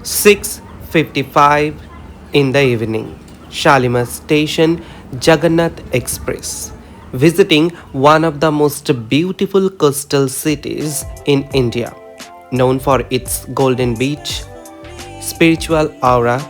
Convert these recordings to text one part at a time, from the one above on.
6:55 in the evening. Shalimar Station, Jagannath Express. Visiting one of the most beautiful coastal cities in India, known for its golden beach, spiritual aura,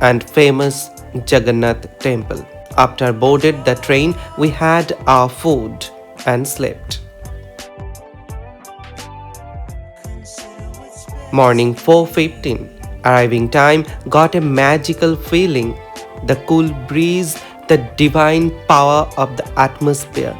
and famous Jagannath Temple. After boarded the train, we had our food and slept. Morning 4:15. Arriving time got a magical feeling. The cool breeze, the divine power of the atmosphere.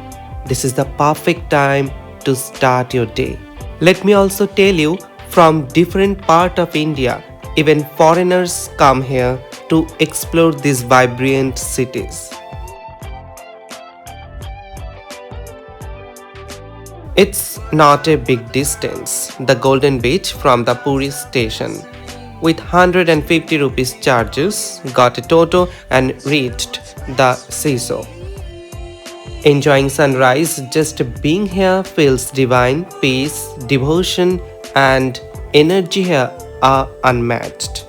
This is the perfect time to start your day. Let me also tell you, from different part of India, even foreigners come here to explore these vibrant cities. It's not a big distance, the Golden Beach from the Puri station. With 150 rupees charges, got a toto and reached the seesaw. Enjoying sunrise, just being here feels divine, peace, devotion, and energy here are unmatched.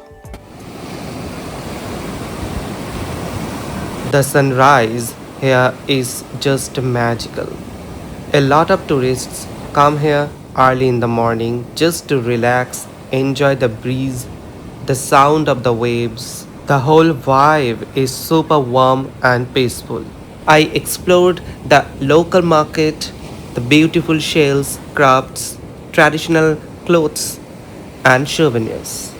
The sunrise here is just magical. A lot of tourists come here early in the morning just to relax, enjoy the breeze, the sound of the waves. The whole vibe is super warm and peaceful. I explored the local market, the beautiful shells, crafts, traditional clothes, and souvenirs.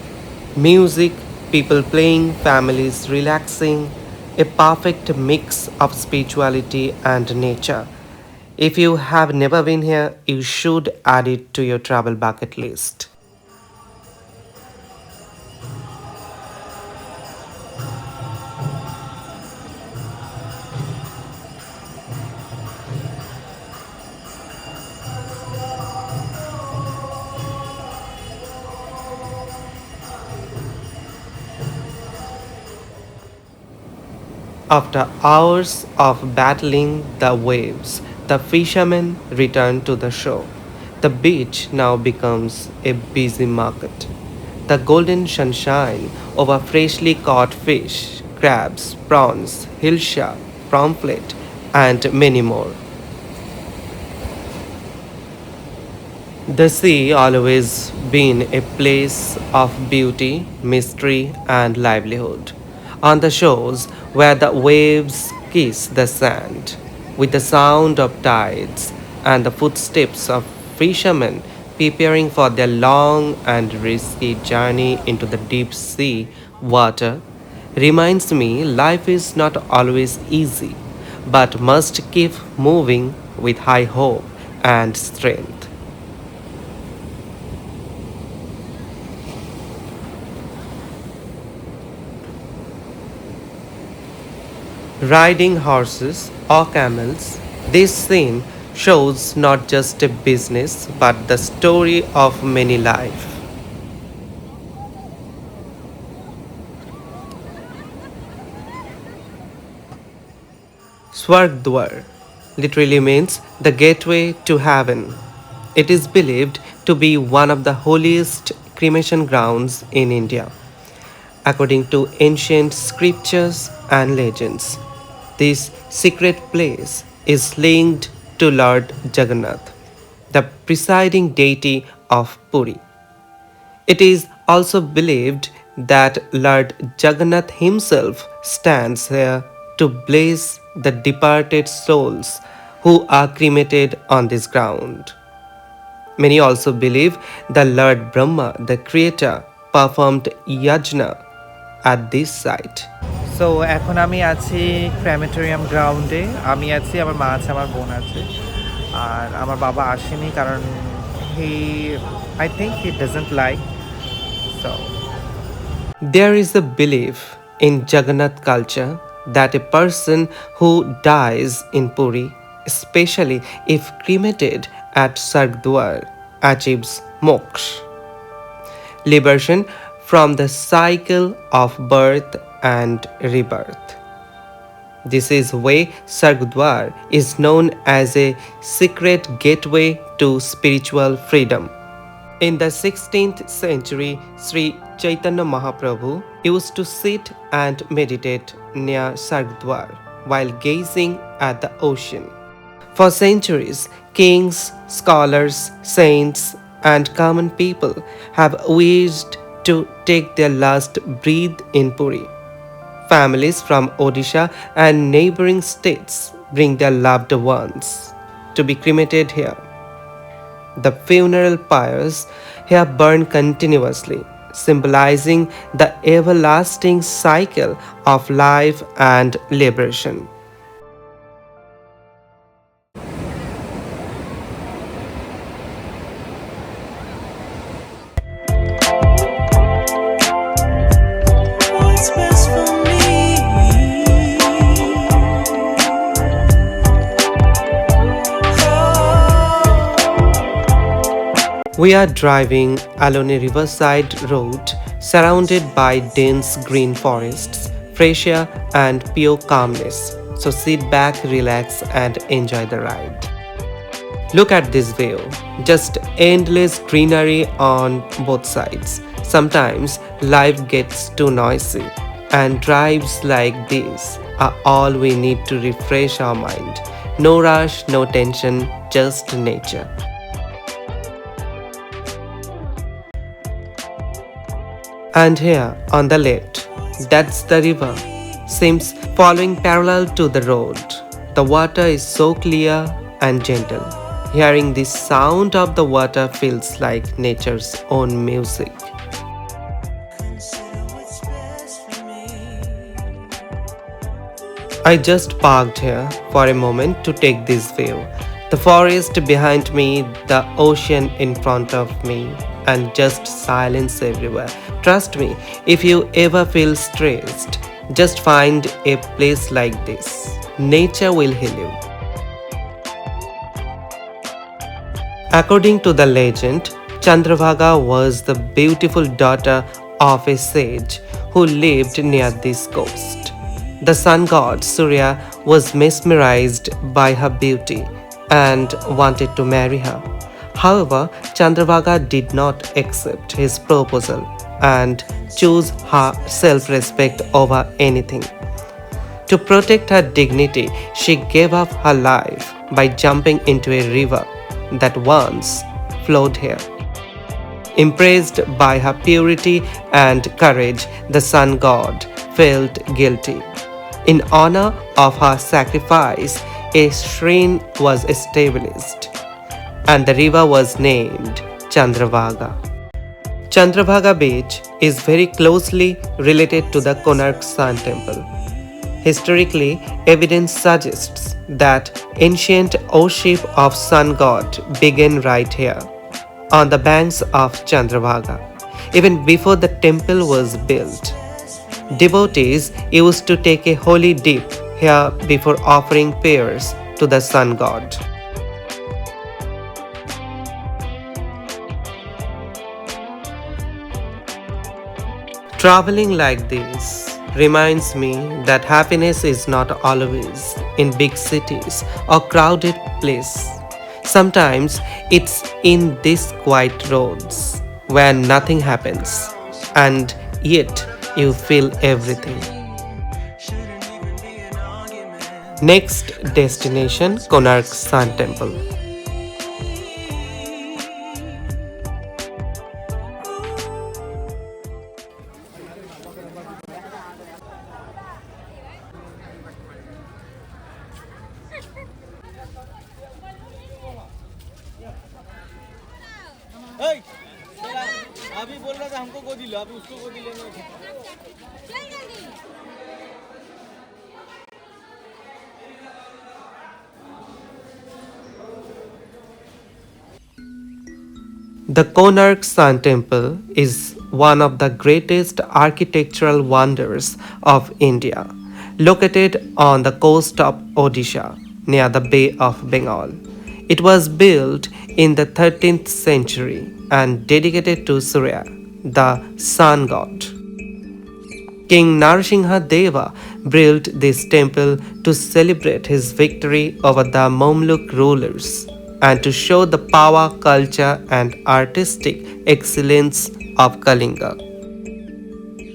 Music, people playing, families relaxing, a perfect mix of spirituality and nature. If you have never been here, you should add it to your travel bucket list. After hours of battling the waves, the fishermen return to the shore. The beach now becomes a busy market. The golden sunshine over freshly caught fish, crabs, prawns, hilsha, pomfret, and many more. The sea always been a place of beauty, mystery, and livelihood. On the shores where the waves kiss the sand, with the sound of tides and the footsteps of fishermen preparing for their long and risky journey into the deep sea water, reminds me life is not always easy, but must keep moving with high hope and strength. Riding horses or camels, this scene shows not just a business but the story of many lives. Swargdwar literally means the gateway to heaven. It is believed to be one of the holiest cremation grounds in India. According to ancient scriptures and legends, this secret place is linked to Lord Jagannath, the presiding deity of Puri. It is also believed that Lord Jagannath himself stands here to bless the departed souls who are cremated on this ground. Many also believe the Lord Brahma, the creator, performed yajna at this site. So এখন আমি আছি ক্রেমেটোরিয়াম গ্রাউন্ডে। আমি আছি, আমার মা আছে, আমার বোন আছে। আর আমার বাবা আসেনি কারণ he I think he doesn't like so There is a belief in Jagannath culture that a person who dies in Puri, especially if cremated at Sargdwar, achieves moksha, liberation from the cycle of birth and rebirth. This is why Sargdwar is known as a secret gateway to spiritual freedom. In the 16th century, Sri Chaitanya Mahaprabhu used to sit and meditate near Sargdwar while gazing at the ocean. For centuries, kings, scholars, saints, and common people have wished to take their last breath in Puri. Families from Odisha and neighboring states bring their loved ones to be cremated here. The funeral pyres here burn continuously, symbolizing the everlasting cycle of life and liberation. What's best for me? We are driving along a riverside road surrounded by dense green forests, fresh air, and pure calmness. So sit back, relax, and enjoy the ride. Look at this view, just endless greenery on both sides. Sometimes life gets too noisy, and drives like this are all we need to refresh our mind. No rush, no tension, just nature. And here on the left, that's the river. Seems following parallel to the road. The water is so clear and gentle. Hearing the sound of the water feels like nature's own music. Consider what's best for me. I just parked here for a moment to take this view. The forest behind me, the ocean in front of me, and just silence everywhere. Trust me, if you ever feel stressed, just find a place like this. Nature will heal you. According to the legend, Chandrabhaga was the beautiful daughter of a sage who lived near this coast. The sun god Surya was mesmerized by her beauty and wanted to marry her. However, Chandrabhaga did not accept his proposal and chose her self-respect over anything. To protect her dignity, she gave up her life by jumping into a river that once flowed here. Impressed by her purity and courage, the sun god felt guilty. In honor of her sacrifice, a shrine was established, and the river was named Chandrabhaga. Chandrabhaga Beach is very closely related to the Konark Sun Temple. Historically, evidence suggests that ancient worship of sun god began right here, on the banks of Chandrabhaga. Even before the temple was built, devotees used to take a holy dip here before offering prayers to the sun god. Traveling like this reminds me that happiness is not always in big cities or crowded places. Sometimes it's in these quiet roads where nothing happens and yet you feel everything. Shouldn't even be an argument. Next destination, Konark Sun Temple. Hey, अभी बोल रहा था हमको गोदी लो, अभी उसको गोदी लेने में। The Konark Sun Temple is one of the greatest architectural wonders of India, located on the coast of Odisha near the Bay of Bengal. It was built in the 13th century and dedicated to Surya, the sun god. King Narsingha Deva built this temple to celebrate his victory over the Mamluk rulers. and to show the power, culture, and artistic excellence of Kalinga.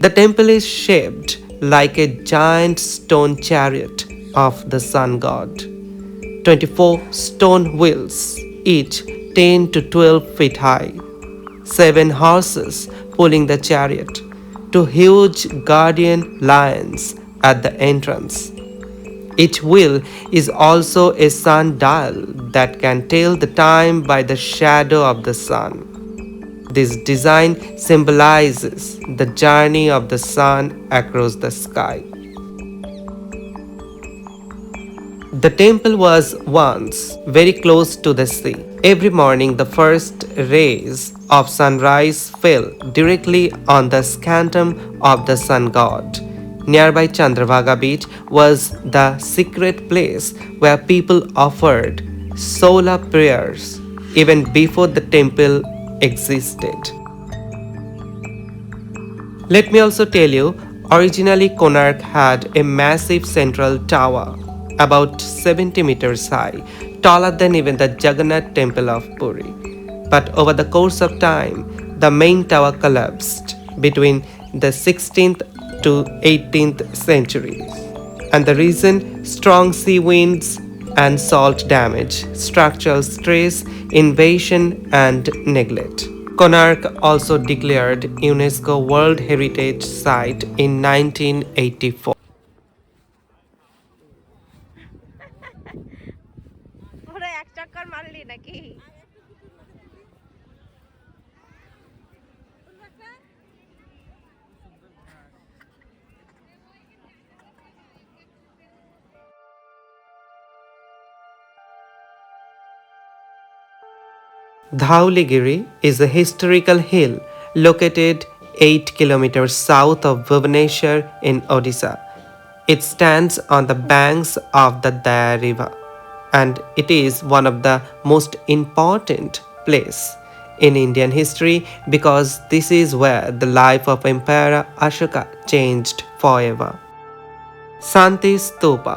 The temple is shaped like a giant stone chariot of the sun god. 24 stone wheels, each 10 to 12 feet high, 7 horses pulling the chariot, 2 huge guardian lions at the entrance. Each wheel is also a sun dial that can tell the time by the shadow of the sun. This design symbolizes the journey of the sun across the sky. The temple was once very close to the sea. Every morning, the first rays of sunrise fell directly on the scantum of the sun god. Nearby Chandrabhaga beach was the secret place where people offered solar prayers even before the temple existed. Let me also tell you, originally Konark had a massive central tower, about 70 meters high, taller than even the Jagannath Temple of Puri. But over the course of time, the main tower collapsed between the 16th to 18th centuries. And the reason? Strong sea winds and salt damage, structural stress, invasion, and neglect. Konark also declared UNESCO World Heritage Site in 1984. ওরা এক চক্কর মারলি নাকি? Dhauligiri is a historical hill located 8 kilometers south of Bhubaneswar in Odisha. It stands on the banks of the Daya River and it is one of the most important places in Indian history because this is where the life of Emperor Ashoka changed forever. Santi Stupa.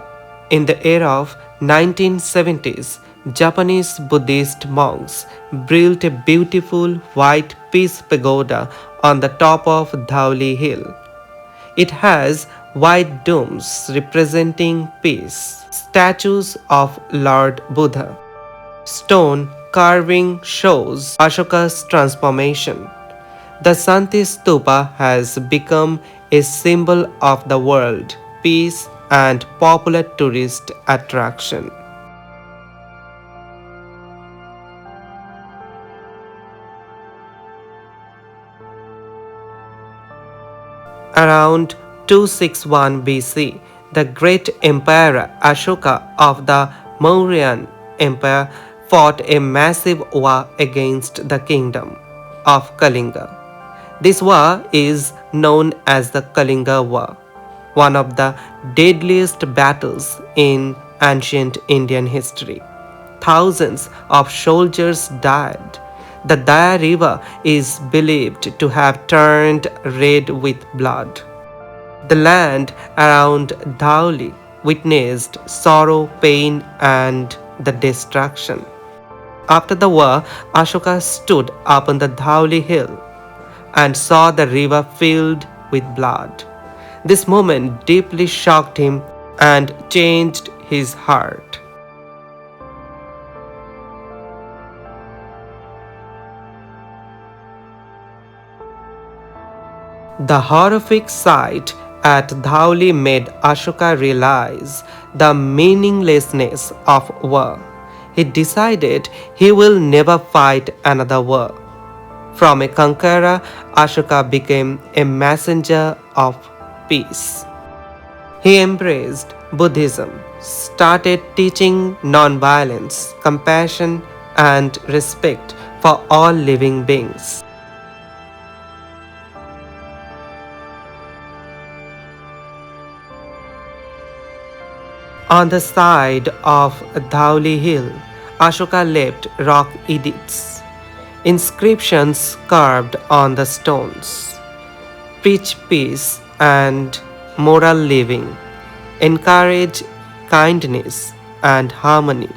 In the era of 1970s, Japanese Buddhist monks built a beautiful white peace pagoda on the top of Dhauli Hill. It has white domes representing peace, statues of Lord Buddha. Stone carving shows Ashoka's transformation. The Santi Stupa has become a symbol of the world, peace, and popular tourist attraction. Around 261 BC, the great emperor Ashoka of the Mauryan Empire fought a massive war against the kingdom of Kalinga. This war is known as the Kalinga War, one of the deadliest battles in ancient Indian history. Thousands of soldiers died. The Daya River is believed to have turned red with blood. The land around Dhauli witnessed sorrow, pain, and the destruction. After the war, Ashoka stood up on the Dhauli hill and saw the river filled with blood. This moment deeply shocked him and changed his heart. The horrific sight at Dhauli made Ashoka realize the meaninglessness of war. He decided he will never fight another war. From a conqueror, Ashoka became a messenger of peace. He embraced Buddhism, started teaching non-violence, compassion, and respect for all living beings. On the side of Dhauli Hill, Ashoka left rock edicts, inscriptions carved on the stones. Preach peace and moral living. Encourage kindness and harmony.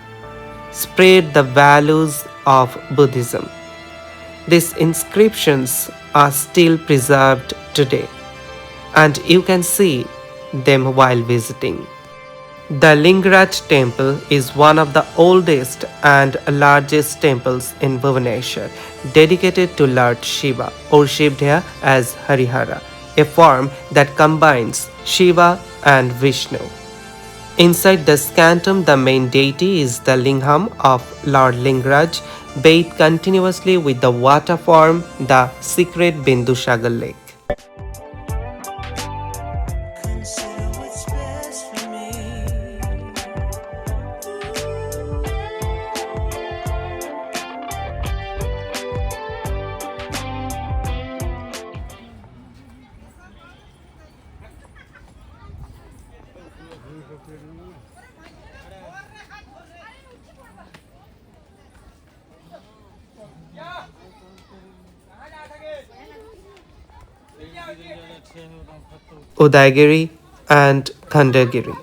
spread the values of Buddhism. These inscriptions are still preserved today, and you can see them while visiting. The Lingaraj temple is one of the oldest and largest temples in Bhubaneswar, dedicated to Lord Shiva, worshipped here as Harihara, a form that combines Shiva and Vishnu. Inside the scantum, the main deity is the lingam of Lord Lingaraj, bathed continuously with the water form, the sacred Bindusagar lake. Consider what's best for me. Udaigiri and Khandagiri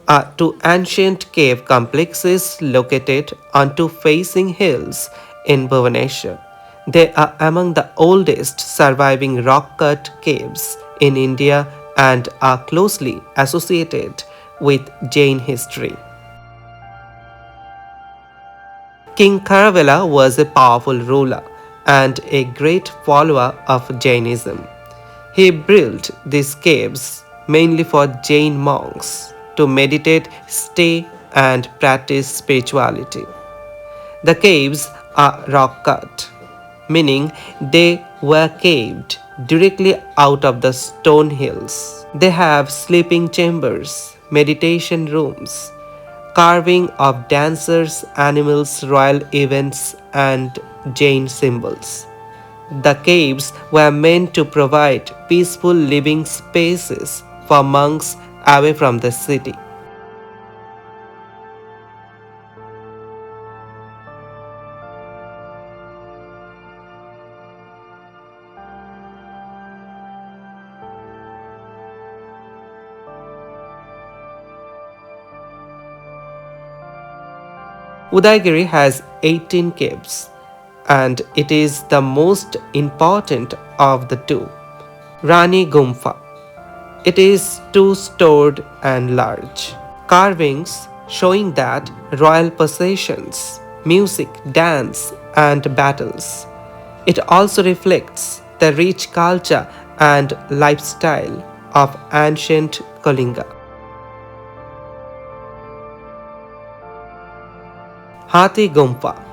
are two ancient cave complexes located on two facing hills in Bhubaneswar. They are among the oldest surviving rock-cut caves in India and are closely associated with Jain history. King Kharavela was a powerful ruler and a great follower of Jainism. He built these caves mainly for Jain monks to meditate, stay, and practice spirituality. The caves are rock cut, meaning they were caved directly out of the stone hills. They have sleeping chambers, meditation rooms, carving of dancers, animals, royal events, and Jain symbols. The caves were meant to provide peaceful living spaces for monks away from the city. Udaigiri has 18 caves, and it is the most important of the two. Rani Gumfa. It is two-storied and large. Carvings showing that royal processions, music, dance, and battles. It also reflects the rich culture and lifestyle of ancient Kalinga. Hathi Gumfa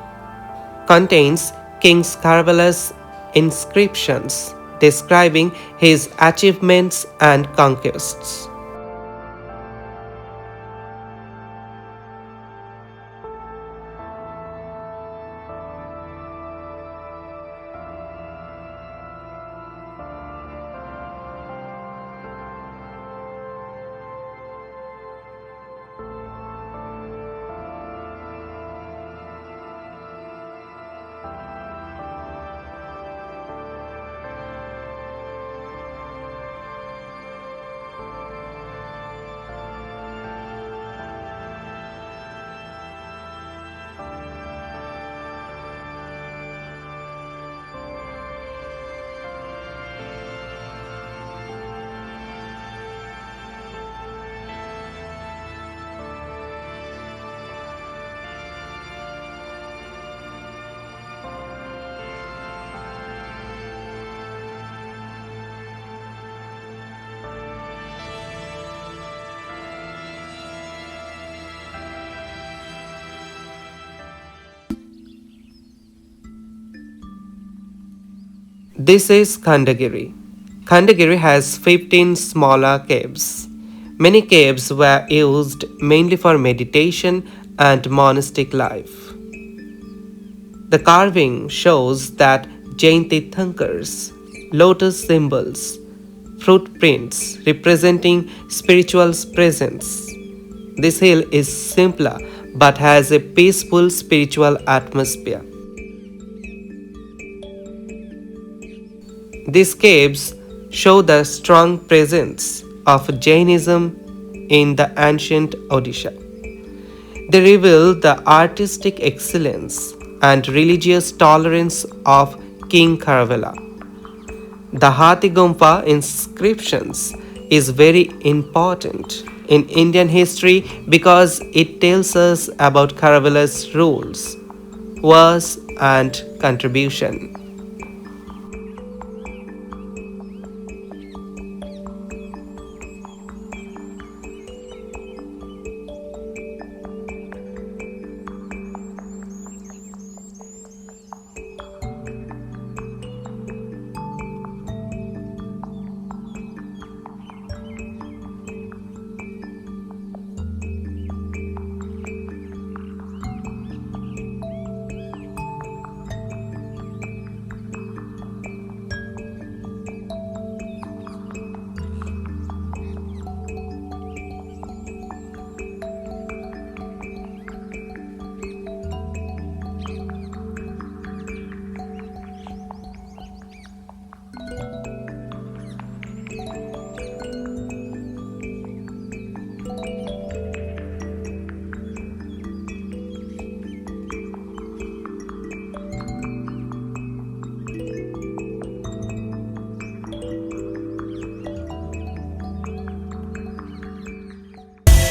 contains King Kharavela's inscriptions describing his achievements and conquests. This is Khandagiri. Khandagiri has 15 smaller caves. Many caves were used mainly for meditation and monastic life. The carving shows that Jain Tirthankars, lotus symbols, footprints representing spiritual presence. This hill is simpler but has a peaceful spiritual atmosphere. These caves show the strong presence of Jainism in the ancient Odisha. They reveal the artistic excellence and religious tolerance of King Karavala. The Hathigumpa inscriptions is very important in Indian history because it tells us about Karavala's rules, was and contribution.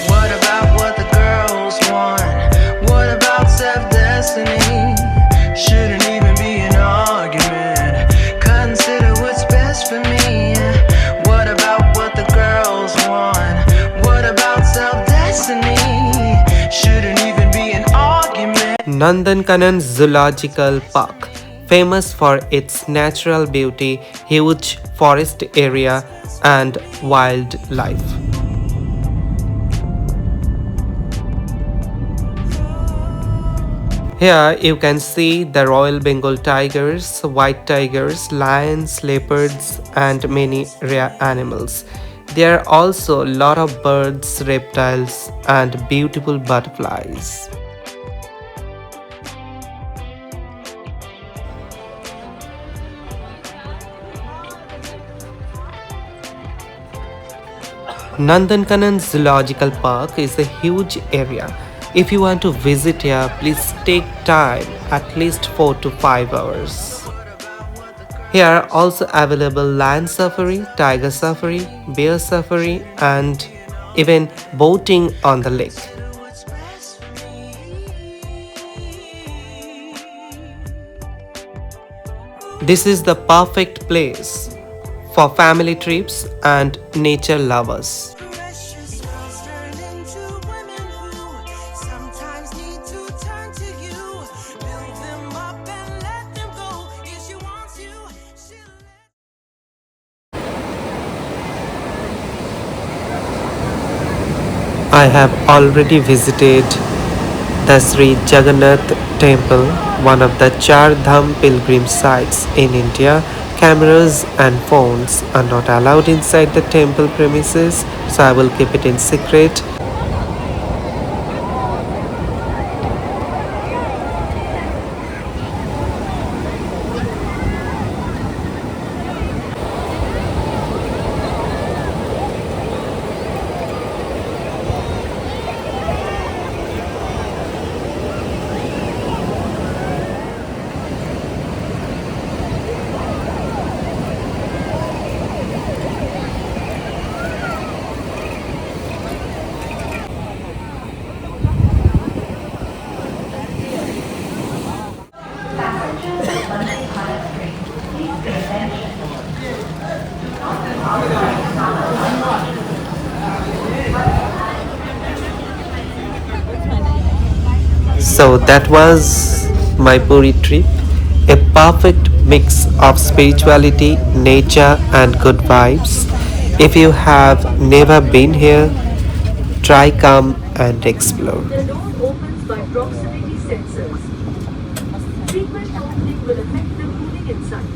What about what the girls want? What about self-destiny? Shouldn't even be an argument. Consider what's best for me. What about what the girls want? What about self-destiny? Shouldn't even be an argument. Nandankanan Zoological Park, famous for its natural beauty, huge forest area, and wildlife. Here you can see the Royal Bengal tigers, white tigers, lions, leopards, and many rare animals. There are also a lot of birds, reptiles, and beautiful butterflies. Nandankanan Zoological Park is a huge area. If you want to visit here, please take time at least 4 to 5 hours. Here are also available lion safari, tiger safari, bear safari, and even boating on the lake. This is the perfect place for family trips and nature lovers. Precious girls turn into women who sometimes need to turn to you. Build them up and let them go. If she wants you, she'll I have already visited the Shree Jagannath Temple, one of the Char Dham pilgrim sites in India. Cameras and phones are not allowed inside the temple premises, so I will keep it in secret. So that was my Puri trip, a perfect mix of spirituality, nature, and good vibes. If you have never been here, try come and explore. The door opens by proximity sensors. Frequent opening will affect the moving inside.